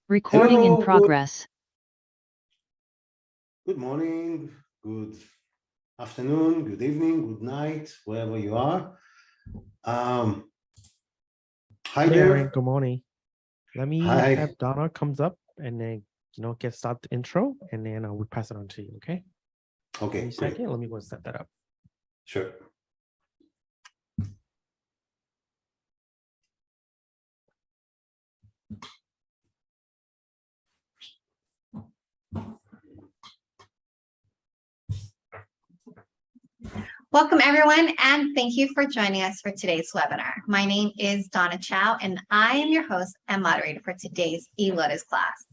Recording Hello, in progress. good morning, good afternoon, good evening, good night, wherever you are. Hi Hey, there. Aaron, good morning. Let me Hi. have Donna comes up and then get start the intro, and then we pass it on to you. Okay. Give Okay, me a great. second. Let me go set that up. Sure. Welcome, everyone, and thank you for joining us for today's webinar. My name is Donna Chow, and I am your host and moderator for today's eLotus class.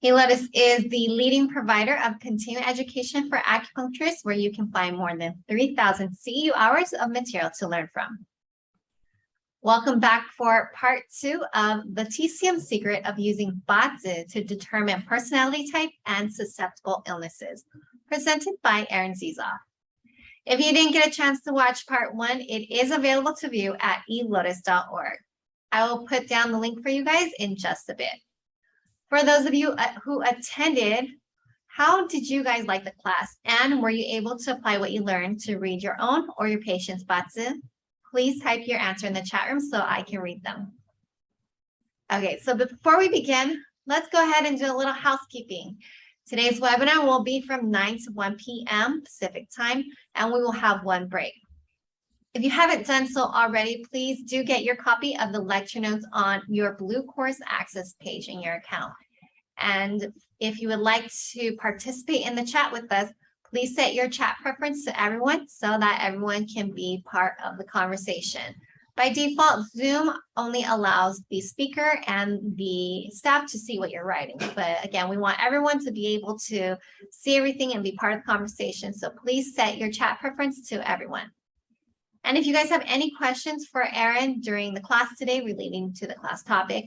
eLotus is the leading provider of continuing education for acupuncturists, where you can find more than 3,000 CEU hours of material to learn from. Welcome back for part 2 of the TCM secret of using Batsu to determine personality type and susceptible illnesses, presented by Aaron Zizoff. If you didn't get a chance to watch part 1, it is available to view at elotus.org. I will put down the link for you guys in just a bit. For those of you who attended, how did you guys like the class? And were you able to apply what you learned to read your own or your patient's Batsu? Please type your answer in the chat room so I can read them. Okay, so before we begin, let's go ahead and do a little housekeeping. Today's webinar will be from 9 to 1 p.m. Pacific time, and we will have one break. If you haven't done so already, please do get your copy of the lecture notes on your Blue Course Access page in your account. And if you would like to participate in the chat with us, please set your chat preference to everyone so that everyone can be part of the conversation. By default, Zoom only allows the speaker and the staff to see what you're writing. But again, we want everyone to be able to see everything and be part of the conversation. So please set your chat preference to everyone. And if you guys have any questions for Aaron during the class today relating to the class topic,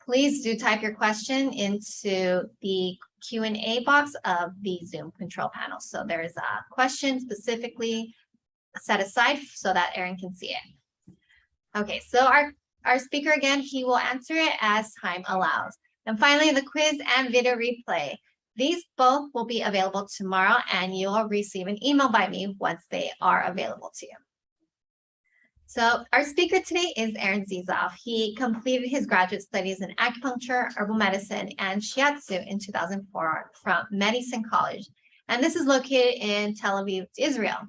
please do type your question into the Q&A box of the Zoom control panel. So there's a question specifically set aside so that Aaron can see it. Okay, so our speaker, again, he will answer it as time allows. And finally, the quiz and video replay. These both will be available tomorrow, and you'll receive an email by me once they are available to you. So our speaker today is Aaron Zizoff. He completed his graduate studies in acupuncture, herbal medicine, and shiatsu in 2004 from Medicine College. And this is located in Tel Aviv, Israel.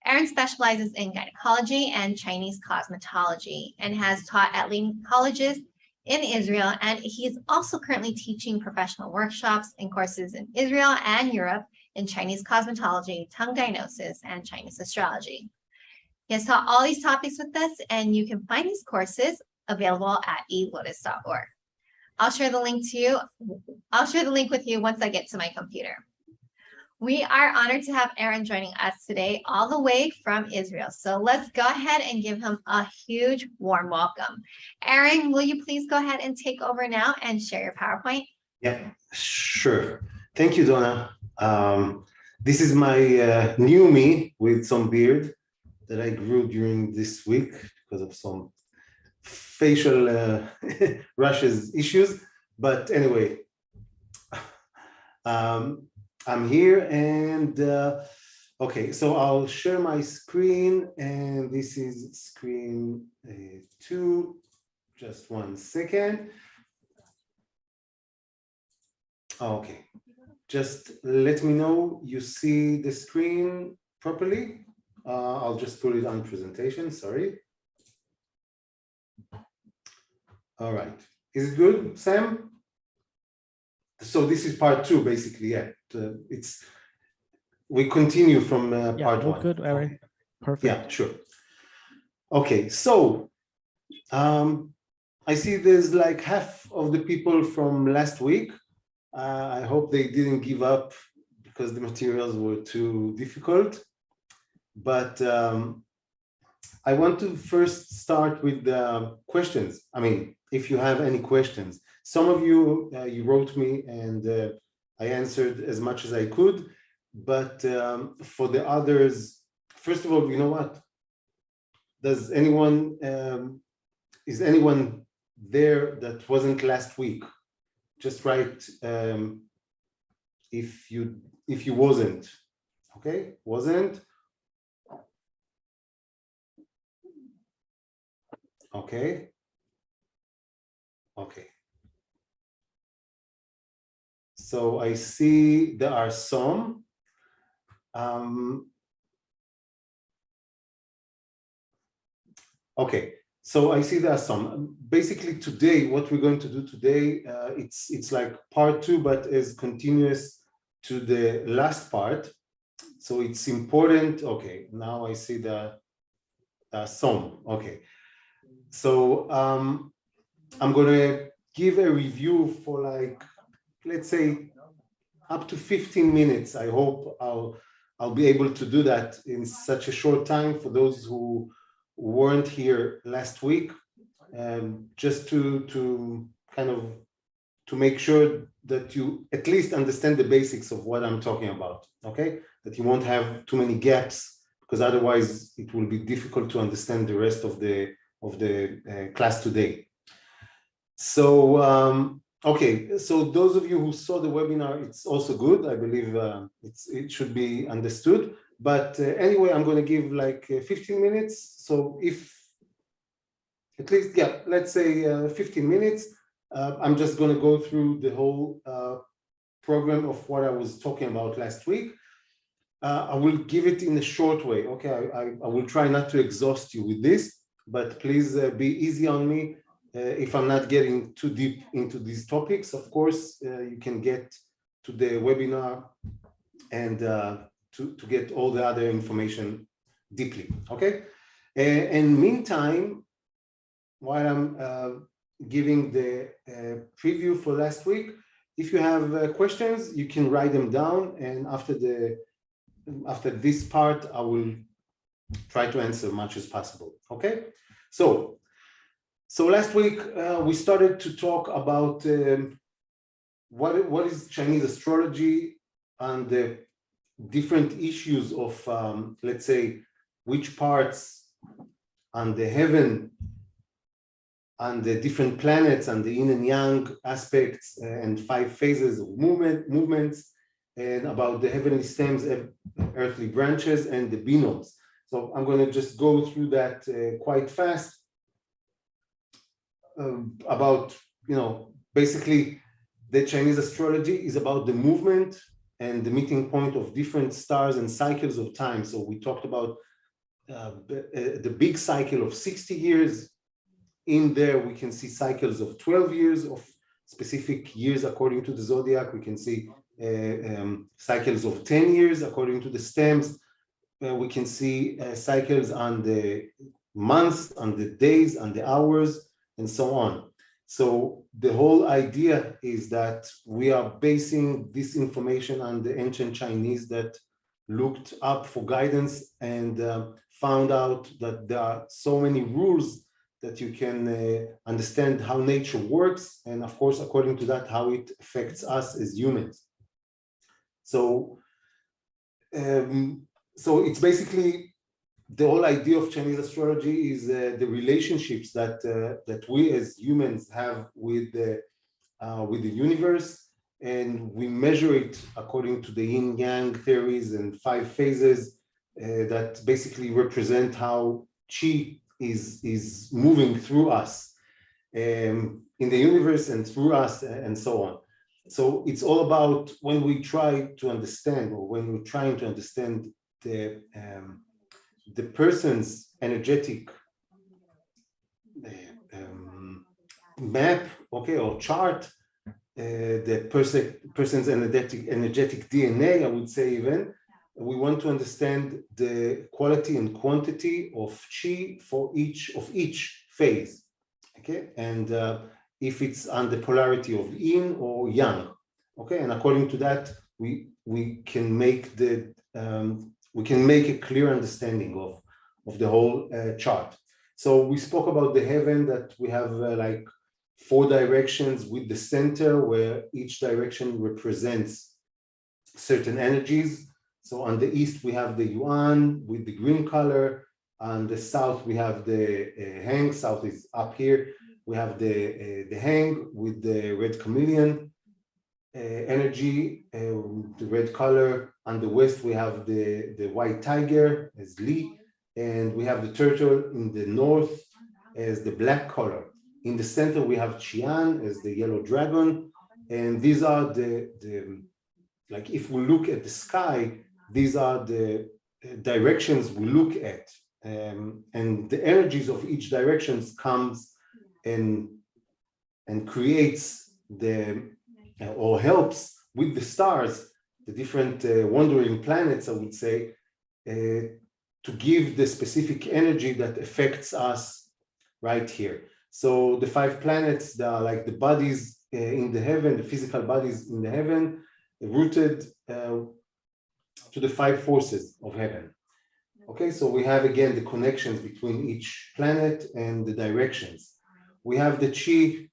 Aaron specializes in gynecology and Chinese cosmetology and has taught at leading colleges in Israel. And he's also currently teaching professional workshops and courses in Israel and Europe in Chinese cosmetology, tongue diagnosis, and Chinese astrology. He has taught all these topics with us, and you can find his courses available at elotus.org. I'll share the link with you once I get to my computer. We are honored to have Aaron joining us today, all the way from Israel. So let's go ahead and give him a huge warm welcome. Aaron, will you please go ahead and take over now and share your PowerPoint? Yeah, sure. Thank you, Donna. This is my new me with some beard that I grew during this week because of some facial rashes issues. But anyway, I'm here and okay, so I'll share my screen, and this is screen 2. Just 1 second. Okay, just let me know you see the screen properly. I'll just put it on presentation, sorry. All right, is it good, Sam? So this is part 2, basically, yeah. We continue from part 1. Good, Aaron. Okay. Perfect. Yeah, sure. Okay, so I see there's like half of the people from last week. I hope they didn't give up because the materials were too difficult. But I want to first start with the questions. I mean, if you have any questions. Some of you, you wrote me and I answered as much as I could. But for the others, first of all, you know what? Does anyone, is anyone there that wasn't last week? Just write if you wasn't, okay? Wasn't? Okay. Okay. So I see there are some. Okay, so I see there are some. Basically today, what we're going to do today, it's like part 2, but is continuous to the last part. So it's important. Okay, now I see the some. Okay, so I'm going to give a review for like, let's say, up to 15 minutes. I hope I'll be able to do that in such a short time for those who weren't here last week, just to kind of to make sure that you at least understand the basics of what I'm talking about, okay? That you won't have too many gaps, because otherwise it will be difficult to understand the rest of the class today. So okay, so those of you who saw the webinar, it's also good. I believe it should be understood. But anyway, I'm going to give like 15 minutes. So if at least, yeah, let's say 15 minutes, I'm just going to go through the whole program of what I was talking about last week. I will give it in a short way. Okay, I will try not to exhaust you with this, but please be easy on me. If I'm not getting too deep into these topics, of course, you can get to the webinar and to get all the other information deeply, okay? And meantime, while I'm giving the preview for last week, if you have questions, you can write them down, and after this part, I will try to answer as much as possible, okay? So last week, we started to talk about what is Chinese astrology and the different issues of, let's say, which parts on the heaven and the different planets and the yin and yang aspects and 5 phases of movements, and about the heavenly stems, earthly branches, and the binomes. So I'm going to just go through that quite fast. About, you know, basically the Chinese astrology is about the movement and the meeting point of different stars and cycles of time. So we talked about the big cycle of 60 years. In there, we can see cycles of 12 years of specific years according to the zodiac. We can see cycles of 10 years according to the stems. we can see cycles on the months, on the days, on the hours, and so on. So the whole idea is that we are basing this information on the ancient Chinese that looked up for guidance and found out that there are so many rules that you can understand how nature works, and of course, according to that, how it affects us as humans. So, so it's basically the whole idea of Chinese astrology is the relationships that that we as humans have with the universe, and we measure it according to the yin yang theories and 5 phases that basically represent how qi is moving through us in the universe and through us and so on. So it's all about when we try to understand, or when we're trying to understand the person's energetic map, okay, or chart, the person's energetic DNA, I would say even, we want to understand the quality and quantity of qi for each phase, okay, and if it's on the polarity of yin or yang, okay, and according to that, we can make the we can make a clear understanding of the whole chart. So we spoke about the heaven, that we have like 4 directions with the center where each direction represents certain energies. So on the east, we have the yuan with the green color. On the south, we have the hang. South is up here. We have the hang with the red chameleon energy, the red color. On the west, we have the white tiger as Li, and we have the turtle in the north as the black color. In the center, we have Qian as the yellow dragon, and these are the like if we look at the sky, these are the directions we look at, and the energies of each direction comes and creates the or helps with the stars, the different wandering planets, I would say, to give the specific energy that affects us right here. So the 5 planets, they are like the bodies in the heaven, the physical bodies in the heaven, rooted to the 5 forces of heaven. Okay, so we have again the connections between each planet and the directions. We have the qi,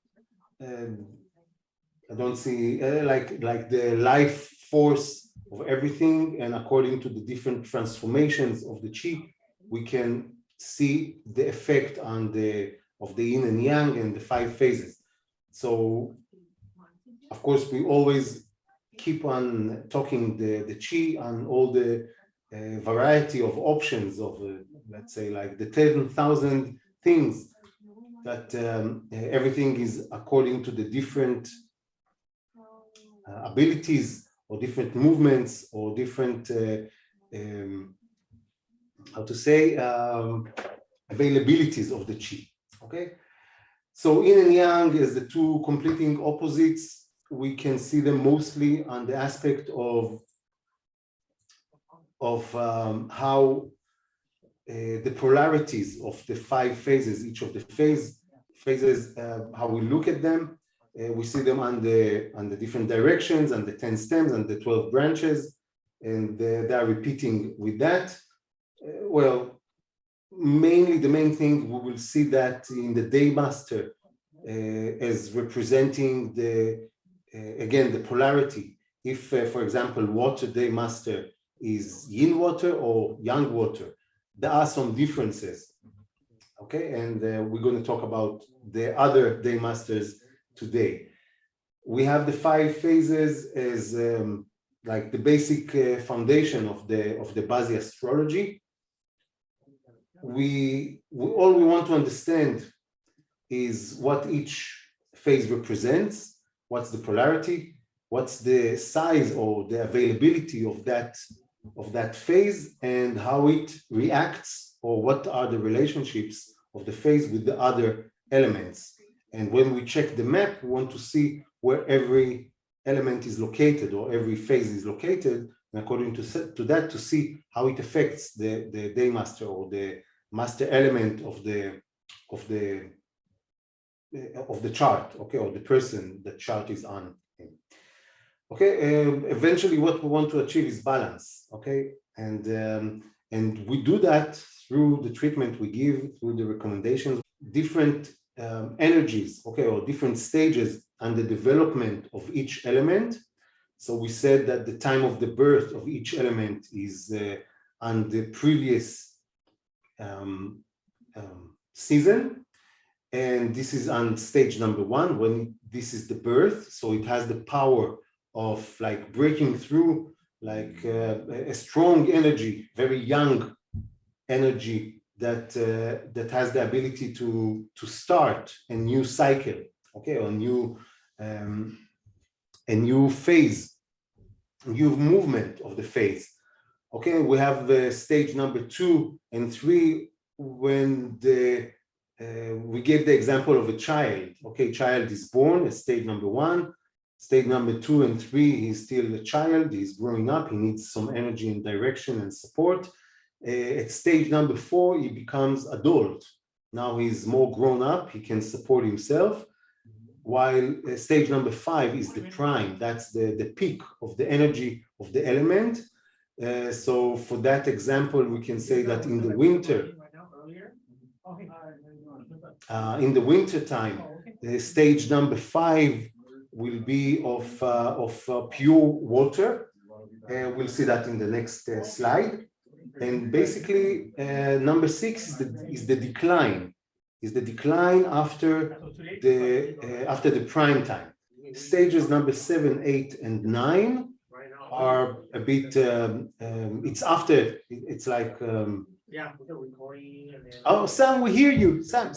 I don't see like the life force of everything, and according to the different transformations of the qi, we can see the effect on the yin and yang and the 5 phases. So of course we always keep on talking the qi on all the variety of options of let's say like the 10,000 things that everything is according to the different abilities or different movements or different how to say availabilities of the qi. Okay, so yin and yang is the 2 completing opposites. We can see them mostly on the aspect of how the polarities of the 5 phases, each of the phases, how we look at them. We see them on the different directions, and the 10 stems and the 12 branches, and they are repeating with that. Well, mainly the main thing, we will see that in the day master as representing the again the polarity. If for example water day master is yin water or yang water, there are some differences, okay, and we're going to talk about the other day masters today. We have the 5 phases as like the basic foundation of the Bazi astrology. All we want to understand is what each phase represents, what's the polarity, what's the size or the availability of that phase, and how it reacts, or what are the relationships of the phase with the other elements. And when we check the map, we want to see where every element is located or every phase is located, and according to that, to see how it affects the day master or the master element of the chart, okay, or the person the chart is on. Okay, eventually what we want to achieve is balance, okay, and we do that through the treatment we give, through the recommendations, different energies, okay, or different stages and the development of each element. So we said that the time of the birth of each element is on the previous season, and this is on stage number 1 when this is the birth, so it has the power of like breaking through like a strong energy, very young energy that that has the ability to start a new cycle, okay, or a new phase, new movement of the phase. Okay, we have stage number 2 and 3 when we gave the example of a child. Okay, child is born at stage number 1. Stage number 2 and 3, he's still a child, he's growing up, he needs some energy and direction and support. At stage number 4, he becomes adult. Now he's more grown up, he can support himself. While stage number 5 is the prime, that's the peak of the energy of the element. So for that example, we can say that in the winter time, stage number 5 will be of pure water. We'll see that in the next slide. And basically, number 6 is the decline. Is the decline after the prime time. Stages number 7, 8, and 9 are a bit. It's after. It's like. Oh, Sam, we hear you, Sam.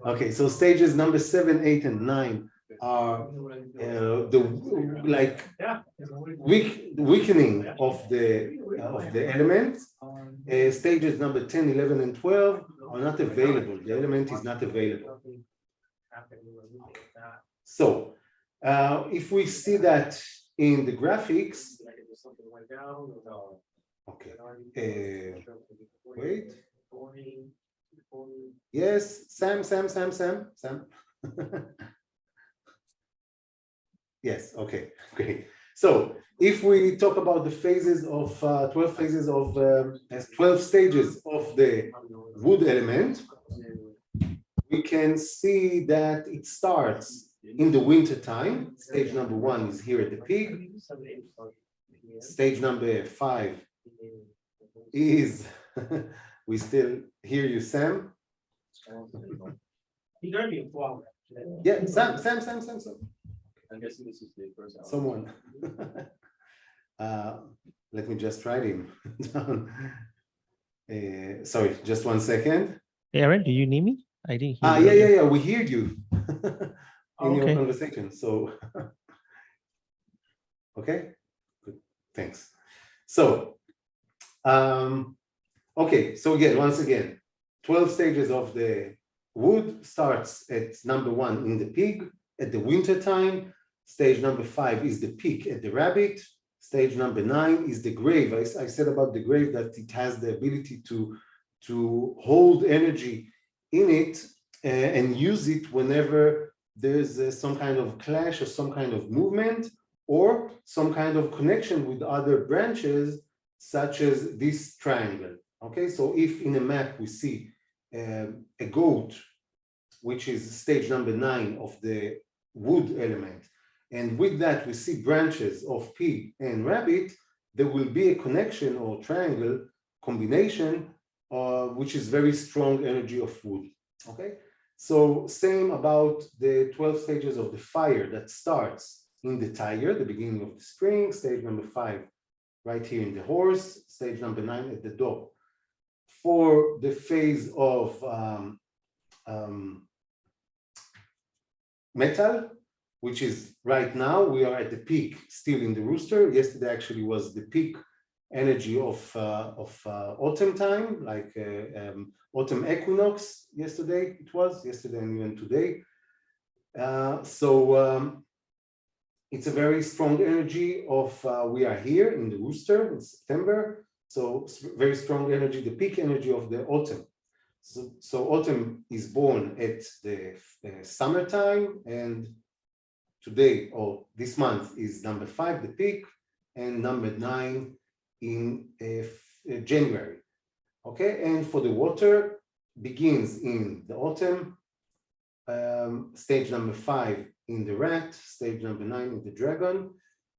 Okay, so stages number 7, 8, and 9 are the weakening of the elements. Stages number 10, 11, and 12 are not available. The element is not available. So if we see that in the graphics, okay, wait. Yes, Sam. Yes, okay, great. So if we talk about the phases of 12 phases of 12 stages of the wood element, we can see that it starts in the winter time. Stage number 1 is here at the peak. Stage number 5 is we still hear you, Sam. Yeah, Sam. I'm guessing this is the first. Someone. Let me just write him down. Sorry, just 1 second. Aaron, do you need me? I didn't hear you. Yeah. We hear you in your conversation. So, okay, good. Thanks. So, okay. So again, once again, 12 stages of the wood starts at number 1 in the pig at the winter time. Stage number 5 is the peak at the rabbit. Stage number 9 is the grave. I said about the grave that it has the ability to hold energy in it and use it whenever there's some kind of clash or some kind of movement or some kind of connection with other branches, such as this triangle. Okay, so if in a map we see a goat, which is stage number 9 of the wood element, and with that we see branches of pig and rabbit, there will be a connection or triangle combination which is very strong energy of wood. Okay, so same about the 12 stages of the fire that starts in the tiger, the beginning of the spring. Stage number 5 right here in the horse. Stage number 9 at the dog. For the phase of metal, which is right now, we are at the peak still in the rooster. Yesterday actually was the peak energy of autumn time, like autumn equinox. Yesterday it was, yesterday and even today. So it's a very strong energy of we are here in the rooster in September. So very strong energy, the peak energy of the autumn. So autumn is born at the summertime, and today or this month is number 5, the peak, and number 9 in January. Okay, and for the water begins in the autumn, stage number 5 in the rat, stage number 9 in the dragon,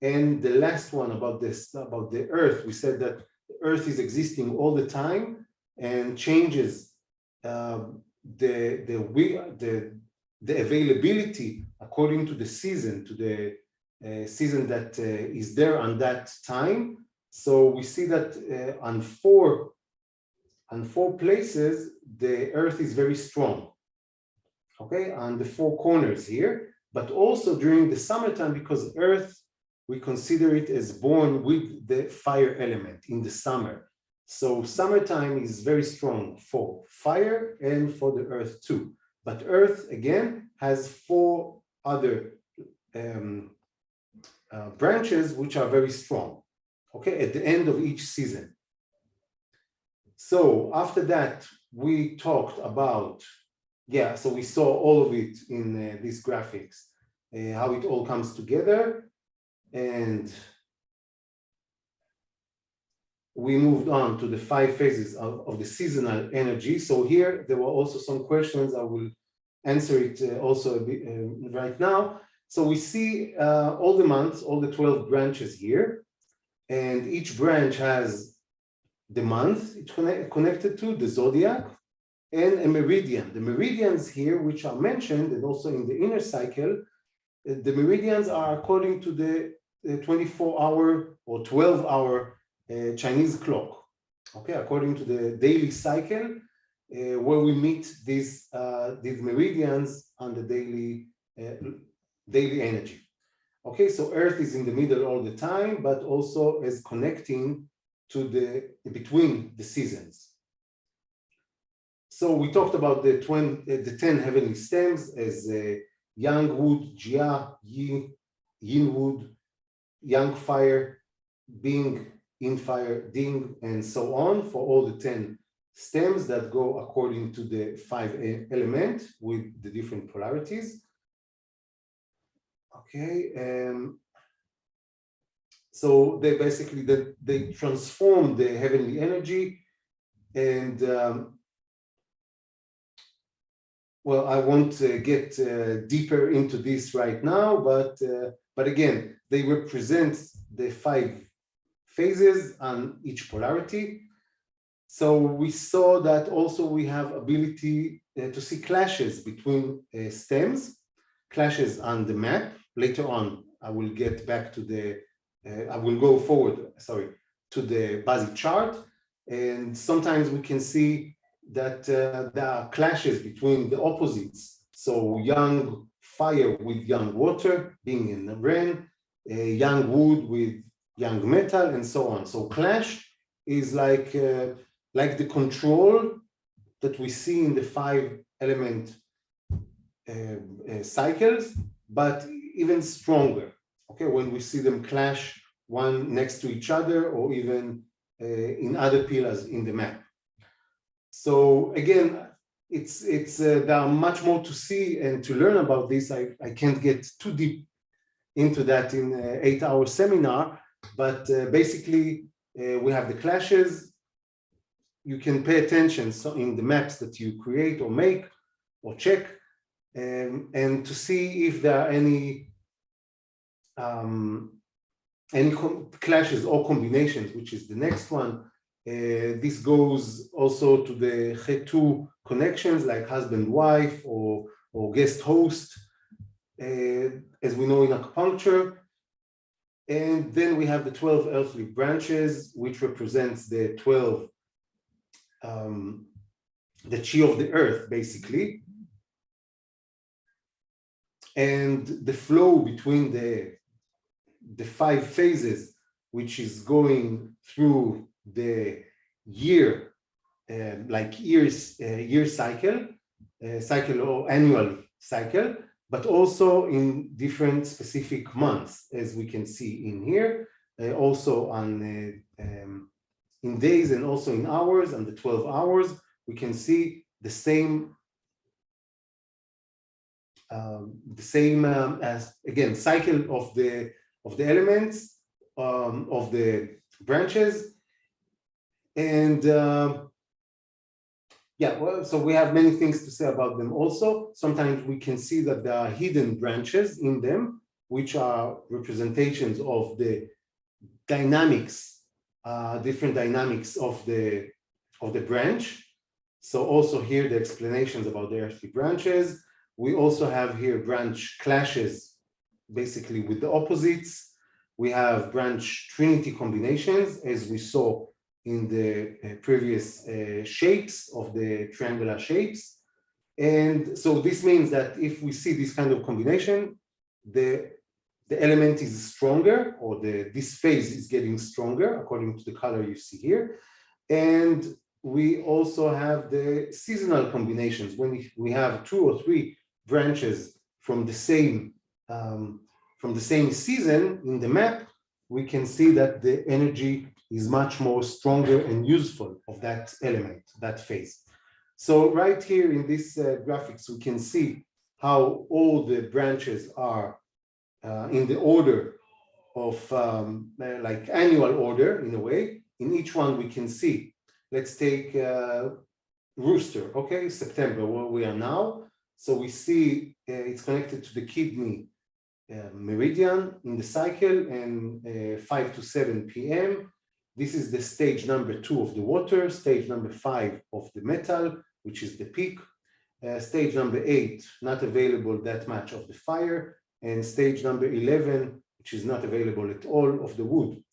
and the last one about this, about the earth, we said that the earth is existing all the time and changes the availability according to the season, to the season that is there on that time. So we see that on four places the earth is very strong. Okay, on the 4 corners here, but also during the summertime, because earth, we consider it as born with the fire element in the summer. So summertime is very strong for fire and for the earth too. But earth again has 4 other branches which are very strong, okay, at the end of each season. So after that, we talked about, yeah, so we saw all of it in these graphics, how it all comes together. And we moved on to the 5 phases of the seasonal energy. So here, there were also some questions. I will answer it also a bit, right now. So we see all the months, all the 12 branches here, and each branch has the month it's connected to, the zodiac, and a meridian. The meridians here, which are mentioned, and also in the inner cycle, the meridians are according to the 24-hour or 12-hour Chinese clock, okay, according to the daily cycle, where we meet these meridians on the daily energy. Okay, so Earth is in the middle all the time, but also is connecting to the between the seasons. So we talked about the 10 heavenly stems as Yang wood, Jia, Yi, Yin wood, Yang fire, Bing, Yin fire, Ding, and so on, for all the 10 stems that go according to the 5 element with the different polarities. Okay, so they basically they transform the heavenly energy, and well, I won't get deeper into this right now, but again, they represent the 5 phases on each polarity. So we saw that also we have ability to see clashes between stems, clashes on the map. Later on, I will get back to the, I will go forward, sorry, to the basic chart. And sometimes we can see that there are clashes between the opposites. So yang fire with yang water, being in the brain, yang wood with yang metal, and so on. So clash is like the control that we see in the 5 element cycles, but even stronger, okay, when we see them clash one next to each other, or even in other pillars in the map. So again, it's there are much more to see and to learn about this. I can't get too deep into that in an 8-hour seminar, but basically we have the clashes. You can pay attention in the maps that you create or make or check, and to see if there are any clashes or combinations, which is the next one. This goes also to the He2 connections, like husband-wife or guest-host, as we know in acupuncture. And then we have the 12 earthly branches, which represents the 12, the chi of the earth, basically. And the flow between the 5 phases, which is going through the year, like year cycle or annual cycle, but also in different specific months, as we can see in here, also on in days and also in hours, and the 12 hours, we can see the same as again cycle of the elements of the branches, and yeah, well, so we have many things to say about them also. Sometimes we can see that there are hidden branches in them, which are representations of the dynamics, different dynamics of the branch. So also here the explanations about the earthly branches. We also have here branch clashes, basically with the opposites. We have branch trinity combinations, as we saw in the previous shapes of the triangular shapes. And so this means that if we see this kind of combination, the element is stronger, or this phase is getting stronger according to the color you see here. And we also have the seasonal combinations. When we have 2 or 3 branches from the same season in the map, we can see that the energy is much more stronger and useful of that element, that phase. So right here in this graphics, we can see how all the branches are in the order of like annual order in a way. In each one we can see, let's take rooster, okay, September, where we are now. So we see it's connected to the kidney meridian in the cycle, and 5 to 7 p.m. This is the stage number 2 of the water, stage number 5 of the metal, which is the peak, stage number 8, not available that much of the fire, and stage number 11, which is not available at all, of the wood.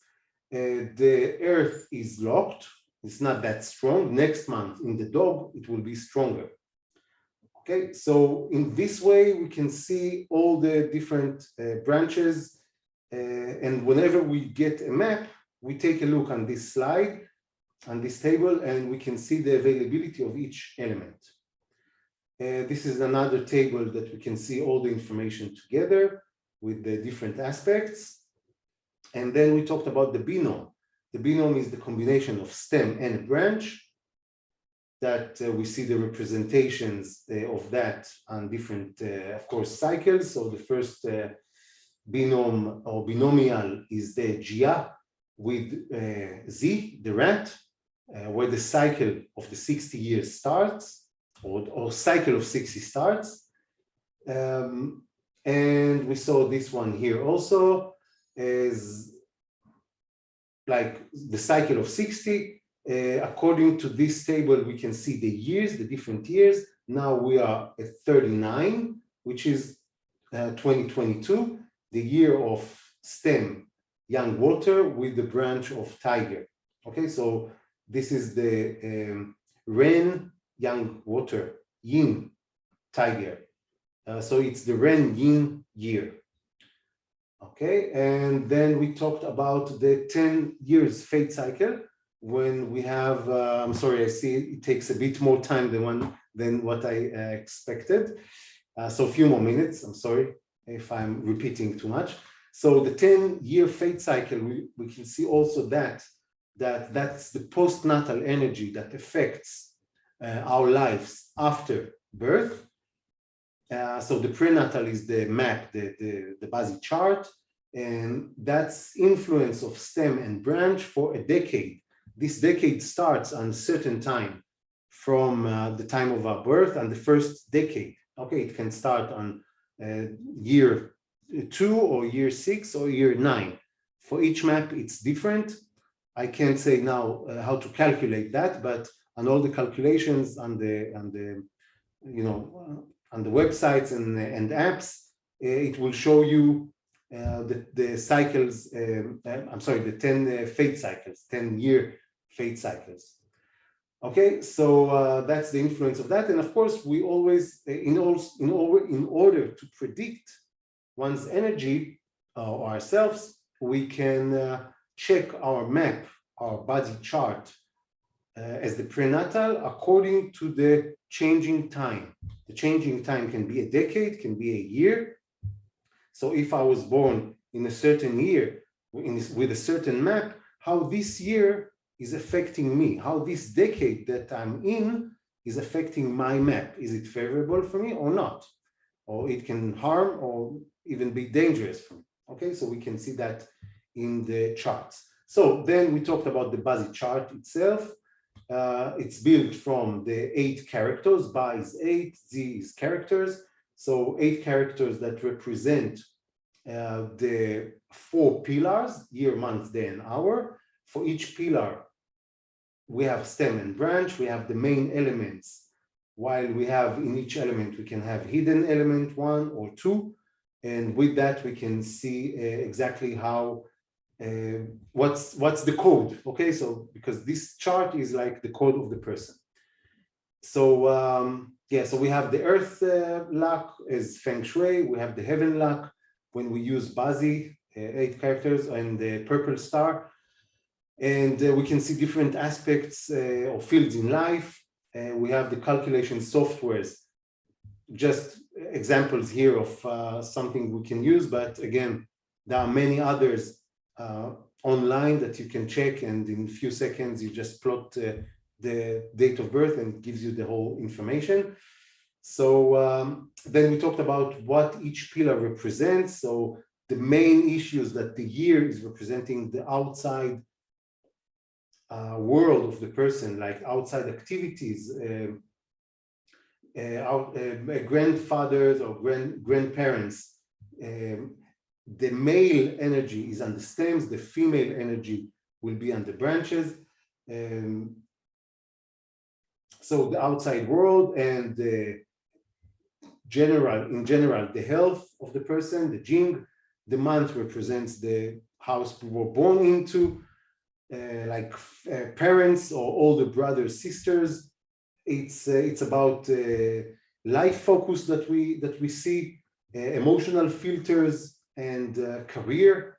The earth is locked, it's not that strong. Next month in the dog, it will be stronger. Okay, so in this way, we can see all the different branches, and whenever we get a map, we take a look on this slide, on this table, and we can see the availability of each element. This is another table that we can see all the information together with the different aspects. And then we talked about the binome. The binome is the combination of stem and a branch, that we see the representations of that on different, of course, cycles. So the first binome or binomial is the Gia with Z, the rat, where the cycle of the 60 years starts, or cycle of 60 starts. And we saw this one here also as like the cycle of 60. According to this table, we can see the years, the different years. Now we are at 39, which is 2022, the year of stem, young water, with the branch of tiger. Okay, so this is the Ren, young water, Yin, tiger. So it's the Ren Yin year. Okay, and then we talked about the 10 years fate cycle. When we have, I'm sorry, I see it takes a bit more time than what I expected. So a few more minutes, I'm sorry if I'm repeating too much. So the 10-year fate cycle, we can see also that's the postnatal energy that affects our lives after birth. So the prenatal is the map, the basic chart, and that's influence of stem and branch for a decade. This decade starts on a certain time from the time of our birth, and the first decade. Okay, it can start on year 2 or year 6 or year 9. For each map, it's different. I can't say now how to calculate that, but on all the calculations on the websites and apps, it will show you the cycles. I'm sorry, the 10 fate cycles, 10-year fate cycles. Okay, so that's the influence of that, and of course we always, in order to predict one's energy or ourselves, we can check our map, our body chart, as the prenatal according to the changing time. The changing time can be a decade, can be a year. So if I was born in a certain year with a certain map, how this year is affecting me, how this decade that I'm in is affecting my map. Is it favorable for me or not? Or it can harm or even be dangerous for me. Okay, so we can see that in the charts. So then we talked about the BASI chart itself. It's built from the 8 characters. Ba is 8, Z is characters. So 8 characters that represent the 4 pillars, year, month, day, and hour. For each pillar, we have stem and branch. We have the main elements. While we have in each element, we can have hidden element 1 or 2. And with that, we can see exactly how, what's the code. Okay, so because this chart is like the code of the person. So yeah, so we have the earth luck as feng shui. We have the heaven luck when we use BASI, 8 characters, and the purple star. And we can see different aspects or fields in life. We have the calculation softwares, just examples here of something we can use, but again, there are many others online that you can check, and in a few seconds you just plot the date of birth and it gives you the whole information. So then we talked about what each pillar represents. So the main issues that the year is representing the outside world of the person, like outside activities, grandfathers or grandparents. The male energy is on the stems, the female energy will be on the branches. So the outside world and the in general, the health of the person, the jing. The month represents the house we were born into, like parents or older brothers, sisters. It's about life focus that we see, emotional filters, and career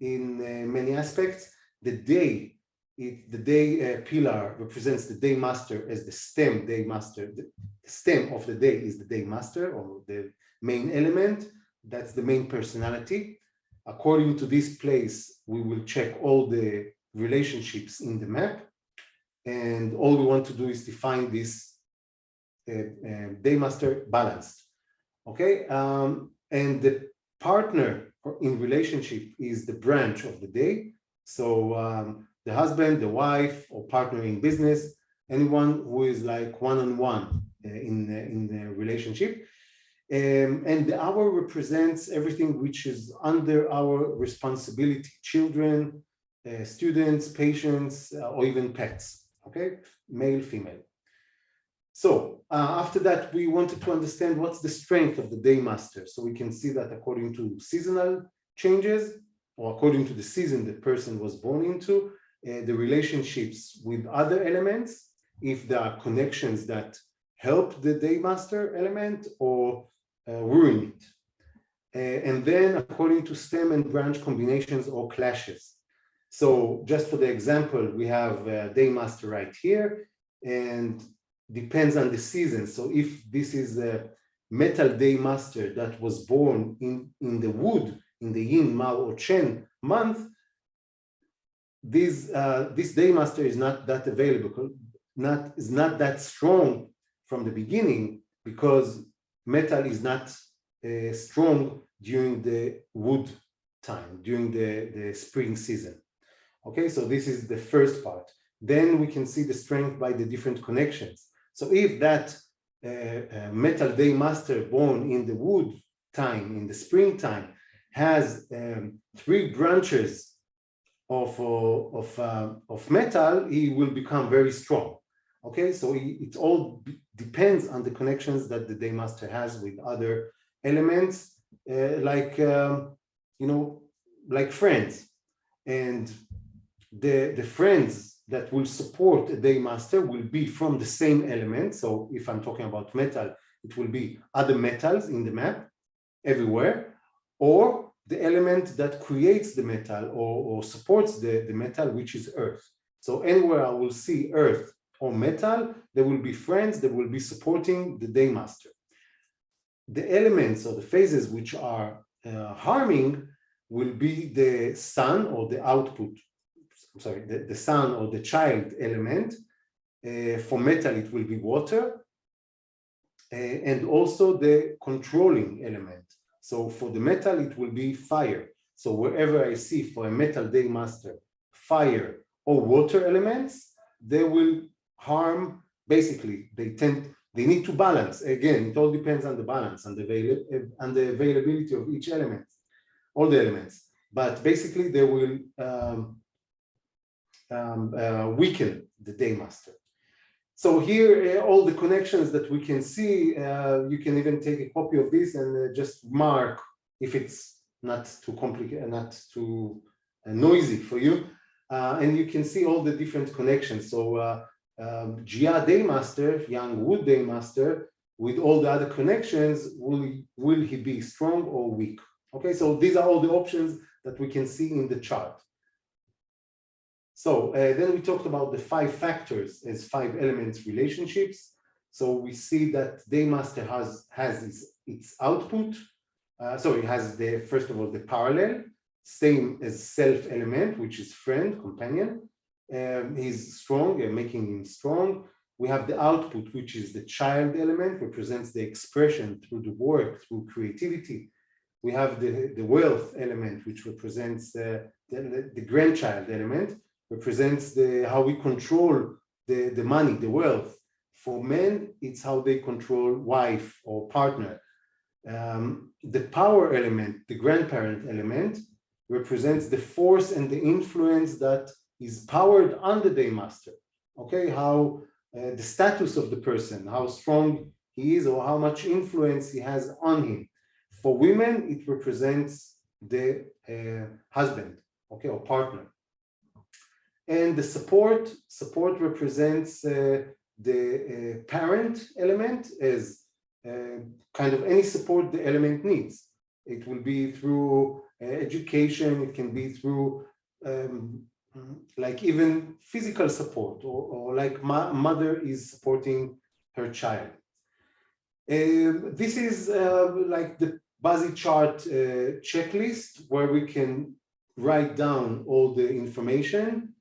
in many aspects. The day, the day pillar represents the day master as the stem day master. The stem of the day is the day master, or the main element. That's the main personality. According to this place, we will check all the relationships in the map. And all we want to do is define this day master balanced. Okay, and the partner in relationship is the branch of the day. So the husband, the wife, or partner in business, anyone who is like one-on-one in the relationship. And the hour represents everything which is under our responsibility: children, students, patients, or even pets. Okay, male, female. So after that, we wanted to understand what's the strength of the day master. So we can see that according to seasonal changes, or according to the season the person was born into, the relationships with other elements, if there are connections that help the day master element or ruin it. And then according to stem and branch combinations or clashes. So just for the example, we have day master right here, and depends on the season. So if this is a metal day master that was born in the wood, in the yin, mao, or chen month, this day master is not that available, is not that strong from the beginning, because metal is not strong during the wood time, during the spring season. Okay, so this is the first part. Then we can see the strength by the different connections. So if that metal day master born in the wood time, in the springtime, has 3 branches of metal, he will become very strong. Okay, so it all depends on the connections that the day master has with other elements, like like friends. And the friends that will support a day master will be from the same element. So if I'm talking about metal, it will be other metals in the map everywhere, or the element that creates the metal or supports the metal, which is earth. So anywhere I will see earth or metal, they will be friends, they will be supporting the day master. The elements or the phases which are harming will be the sun or the output, sorry, the sun or the child element. For metal, it will be water, and also the controlling element. So for the metal, it will be fire. So wherever I see for a metal day master, fire or water elements, they will harm, basically, they need to balance. Again, it all depends on the balance and the availability of each element, all the elements. But basically, they will weaken the day master. So here, all the connections that we can see, you can even take a copy of this and just mark if it's not too complicated, not too noisy for you. And you can see all the different connections. So Jia day master, young wood day master, with all the other connections, will he be strong or weak? Okay, so these are all the options that we can see in the chart. So then we talked about the 5 factors as 5 elements relationships. So we see that day master has its output. So it has first of all the parallel, same as self element, which is friend, companion. He's strong, making him strong. We have the output, which is the child element, represents the expression through the work, through creativity. We have the wealth element, which represents the grandchild element, represents how we control the money, the wealth. For men, it's how they control wife or partner. The power element, the grandparent element, represents the force and the influence that is powered on the day master. Okay, how the status of the person, how strong he is or how much influence he has on him. For women, it represents the husband, okay, or partner. And the support represents the parent element as kind of any support the element needs. It will be through education, it can be through like even physical support, or like mother is supporting her child. This is like the Bazi chart checklist where we can write down all the information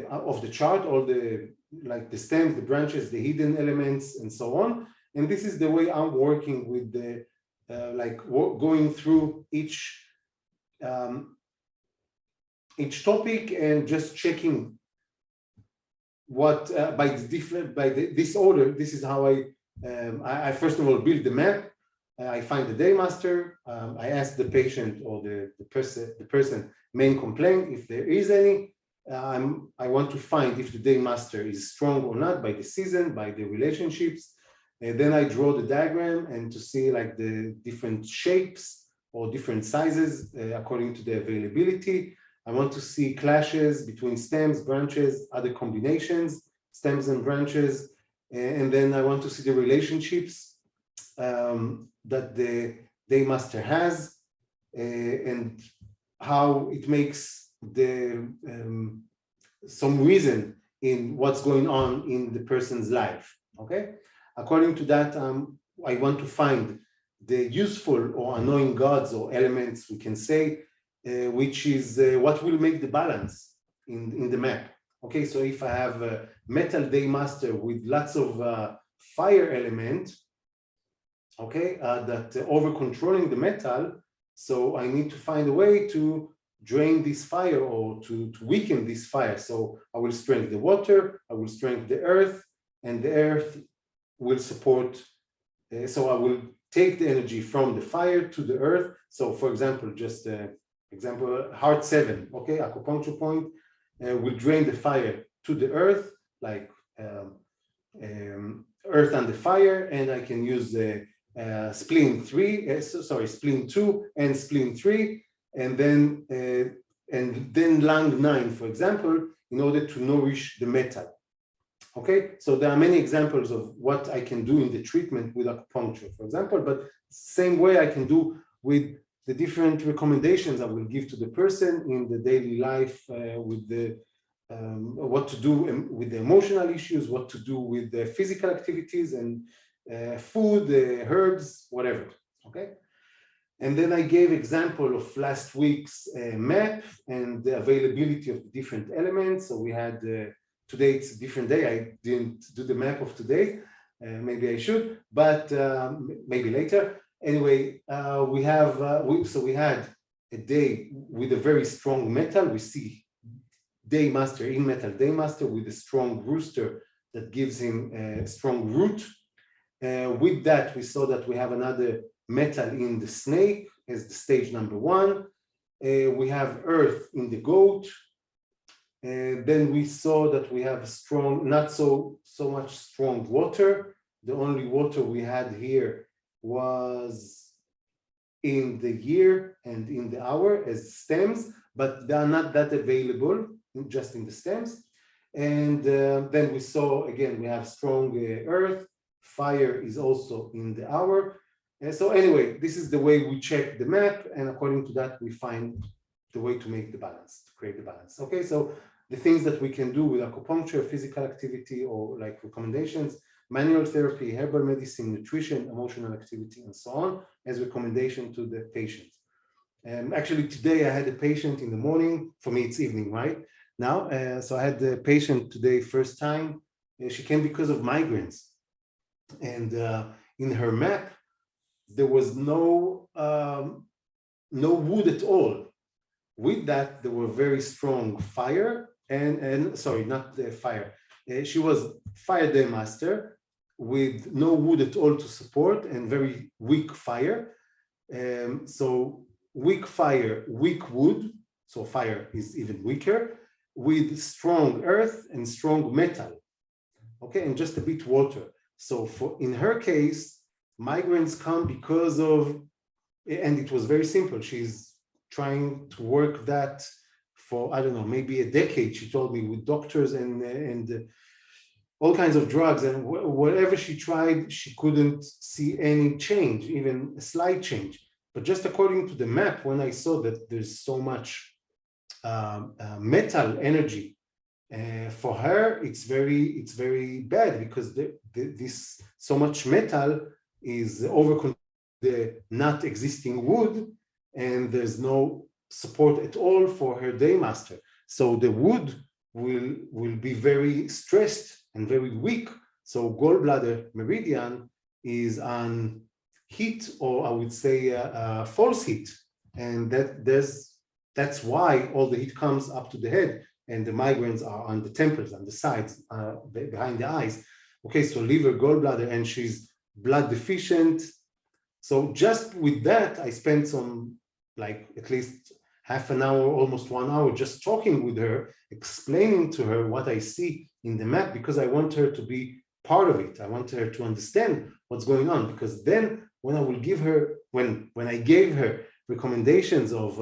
of the chart, all the like the stems, the branches, the hidden elements, and so on. And this is the way I'm working with the going through each topic and just checking what this order. This is how I first of all build the map. I find the day master. I ask the patient or the person main complaint if there is any. I want to find if the day master is strong or not by the season, by the relationships. And then I draw the diagram and to see like the different shapes or different sizes according to the availability. I want to see clashes between stems, branches, other combinations, stems and branches. And then I want to see the relationships that the day master has and how it makes some reason in what's going on in the person's life. Okay, according to that, I want to find the useful or annoying gods or elements, we can say, which is what will make the balance in the map. Okay, so if I have a metal day master with lots of fire element, okay, that over controlling the metal, so I need to find a way to drain this fire or to weaken this fire. So I will strengthen the water, I will strengthen the earth, and the earth will support. So I will take the energy from the fire to the earth. So for example, just example, heart 7, okay, acupuncture point, will drain the fire to the earth, like earth and the fire, and I can use the spleen 2 and spleen 3, and then lung 9, for example, in order to nourish the metal. Okay, so there are many examples of what I can do in the treatment with acupuncture, for example, but same way I can do with the different recommendations I will give to the person in the daily life with the what to do with the emotional issues, what to do with the physical activities and food, herbs, whatever. Okay. And then I gave example of last week's map and the availability of the different elements. So we had today it's a different day. I didn't do the map of today. Maybe I should, but maybe later. Anyway, we had a day with a very strong metal. We see day master in metal day master with a strong rooster that gives him a strong root. With that, we saw that we have another metal in the snake as the stage number 1. We have earth in the goat. Then we saw that we have strong, not so much strong water. The only water we had here was in the year and in the hour as stems, but they are not that available just in the stems. And then we saw again we have strong earth. Fire is also in the hour. So anyway, this is the way we check the map, and according to that, we find the way to make the balance, to create the balance. Okay, so the things that we can do with acupuncture, physical activity, or like recommendations, manual therapy, herbal medicine, nutrition, emotional activity, and so on, as recommendation to the patient. Actually, today I had a patient in the morning. For me, it's evening, right? Now, so I had the patient today, first time. She came because of migraines. And in her map, there was no wood at all. With that, there were very strong fire and sorry, not the fire. She was fire day master with no wood at all to support and very weak fire. So weak fire, weak wood. So fire is even weaker with strong earth and strong metal. Okay, and just a bit water. So in her case, migraines come because of, and it was very simple. She's trying to work that for, I don't know, maybe a decade, she told me, with doctors and all kinds of drugs. And whatever she tried, she couldn't see any change, even a slight change. But just according to the map, when I saw that there's so much metal energy, for her, it's very bad because this so much metal is over the not existing wood, and there's no support at all for her day master. So the wood will be very stressed and very weak. So gallbladder meridian is on heat, or I would say false heat, and that's why all the heat comes up to the head, and the migraines are on the temples, on the sides, behind the eyes. Okay, so liver, gallbladder, and she's blood deficient. So just with that, I spent some, like at least half an hour, almost 1 hour, just talking with her, explaining to her what I see in the map, because I want her to be part of it. I want her to understand what's going on, because then when I will give her, when I gave her recommendations of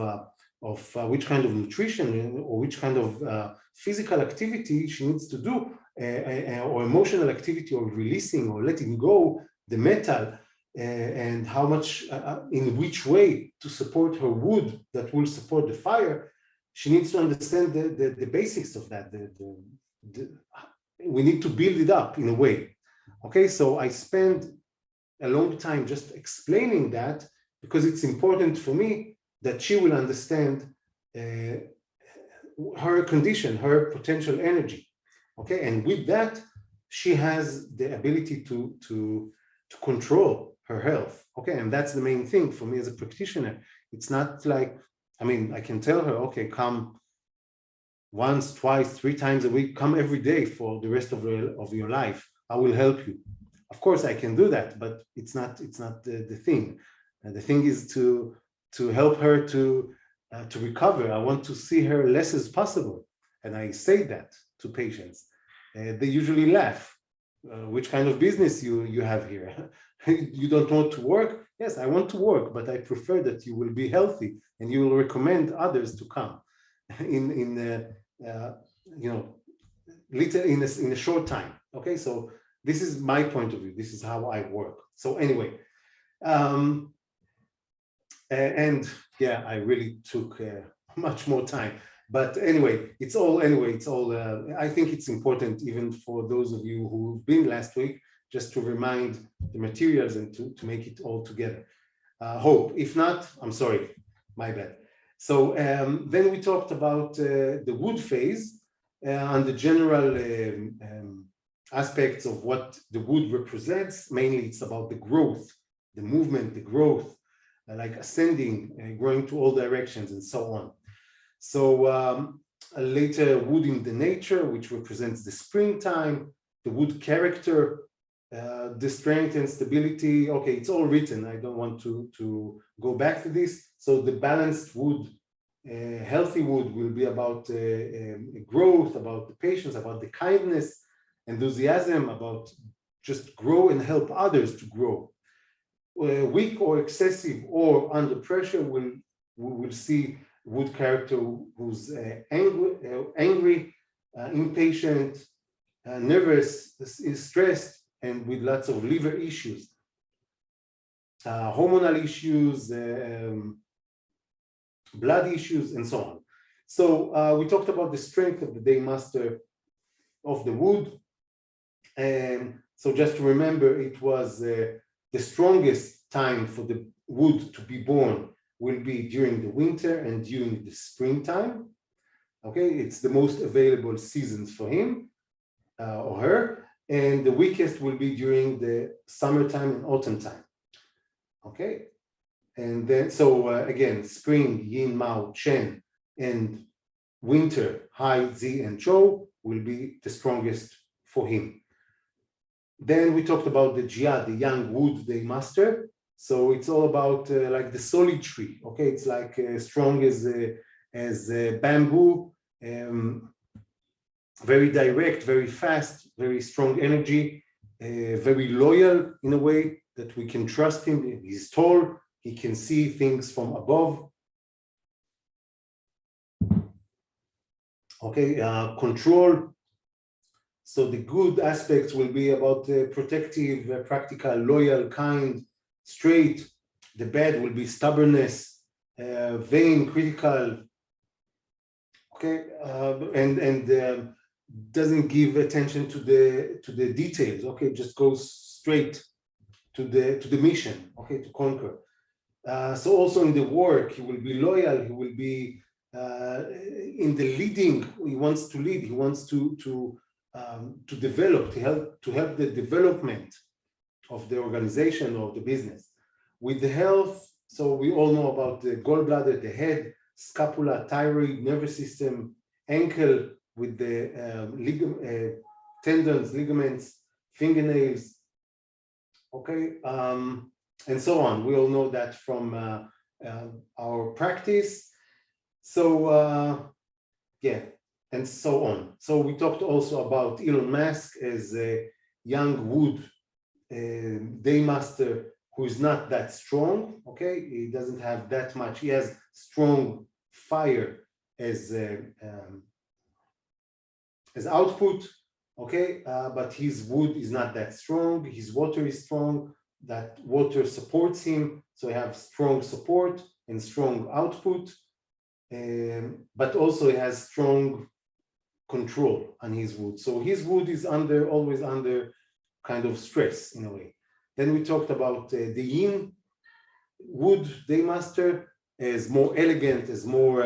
which kind of nutrition or which kind of physical activity she needs to do, or emotional activity, or releasing or letting go the metal, and how much, in which way to support her wood that will support the fire, she needs to understand the basics of that. We need to build it up in a way. Okay, so I spend a long time just explaining that, because it's important for me that she will understand her condition, her potential energy. Okay, and with that, she has the ability to control her health. Okay, and that's the main thing for me as a practitioner. It's not like, I mean, I can tell her, okay, come once, twice, 3 times a week, come every day for the rest of your life. I will help you. Of course, I can do that, but it's not the thing. And the thing is to help her to recover. I want to see her less as possible, and I say that to patients. They usually laugh. Which kind of business you have here? You don't want to work? Yes, I want to work, but I prefer that you will be healthy and you will recommend others to come in a short time. Okay, so this is my point of view. This is how I work. So anyway, and yeah, I really took much more time. But anyway, it's all, I think it's important even for those of you who've been last week, just to remind the materials and to make it all together. Hope, if not, I'm sorry, my bad. So then we talked about the wood phase and the general aspects of what the wood represents. Mainly it's about the growth, the movement, the growth, like ascending, growing to all directions and so on. So later wood in the nature, which represents the springtime, the wood character, the strength and stability. Okay, it's all written. I don't want to go back to this. So the balanced wood, healthy wood will be about growth, about the patience, about the kindness, enthusiasm, about just grow and help others to grow. Weak or excessive or under pressure, we will see wood character who's angry, impatient, nervous, stressed, and with lots of liver issues, hormonal issues, blood issues, and so on. So we talked about the strength of the day master of the wood. And so just to remember, it was the strongest time for the wood to be born will be during the winter and during the springtime. Okay, it's the most available seasons for him or her. And the weakest will be during the summertime and autumn time. Okay, and then so again, spring, yin, mao, chen, and winter, hai, zi, and chou will be the strongest for him. Then we talked about the jia, the young wood day master. So it's all about like the solid tree. Okay, it's like strong as bamboo. Very direct, very fast, very strong energy, very loyal in a way that we can trust him. He's tall, he can see things from above. Okay, control. So the good aspects will be about protective, practical, loyal, kind, straight. The bad will be stubbornness, vain, critical. Okay, and doesn't give attention to the details. Okay, just goes straight to the mission. Okay, to conquer. So also in the work, he will be loyal. He will be in the leading. He wants to lead. He wants to develop, to help the development of the organization or the business. With the health, so we all know about the gallbladder, the head, scapula, thyroid, nervous system, ankle, with the tendons, ligaments, fingernails, okay, and so on. We all know that from our practice. So yeah, and so on. So we talked also about Elon Musk as a young wood day master who is not that strong. Okay, he doesn't have that much. He has strong fire as output, okay, but his wood is not that strong. His water is strong. That water supports him, so he has strong support and strong output, but also he has strong control on his wood. So his wood is always under kind of stress in a way. Then we talked about the yin wood day master as more elegant, as more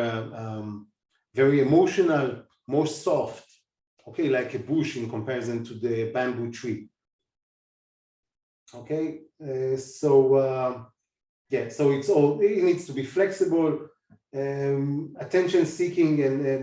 very emotional, more soft. Okay, like a bush in comparison to the bamboo tree. Okay, so yeah, so it needs to be flexible, attention seeking, and